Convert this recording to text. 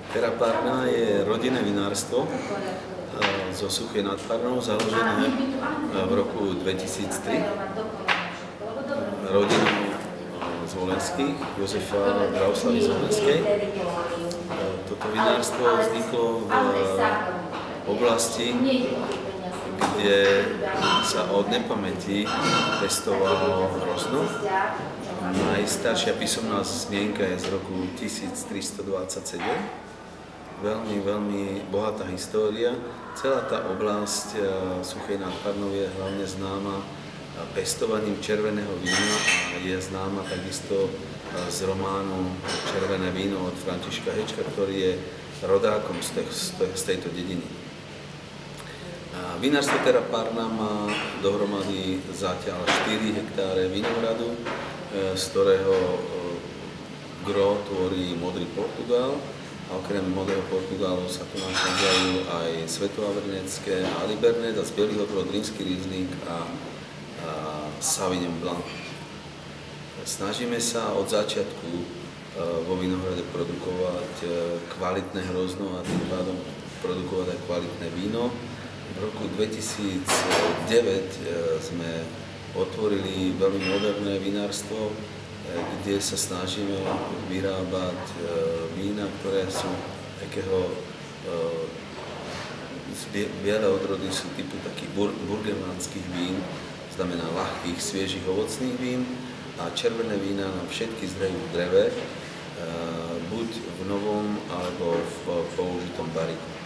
Terra Parna je rodinné vinárstvo zo Suchej nad Parnou, založené v roku 2003 rodinou Zvolenských, Jozefa Drauslavy Zvolenskej. Toto vinárstvo vzniklo v oblasti, kde sa od nepamäti pestovalo hrozno. Najstaršia písomná zmienka je z roku 1327. Veľmi bohatá história. Celá tá oblasť Suchej nad Parnou je hlavne známa pestovaním červeného vína a je známa takisto z románu Červené víno od Františka Hečka, ktorý je rodákom z tejto dediny. Vinárstvo Terra Parna má dohromady zatiaľ 4 hektáre vinohradu, z ktorého gro tvorí Modrý Portugál. A okrem Modrého Portugálu sa tu nachádzajú aj Svetoavernecké, Alibernet a z bielých odrôd Rímsky Riesling a Sauvignon Blanc. Snažíme sa od začiatku vo vinohrade produkovať kvalitné hrozno a tým pádom produkovať aj kvalitné víno. V roku 2009 sme otvorili veľmi moderné vinárstvo, kde sa snažíme vyrábať vína, ktoré sú takého biele odrody, sú typu takých burgenlandských vín, znamená ľahkých, sviežých ovocných vín a červené vína na všetky zdroje v dreve, buď v novom alebo v použitom bariku.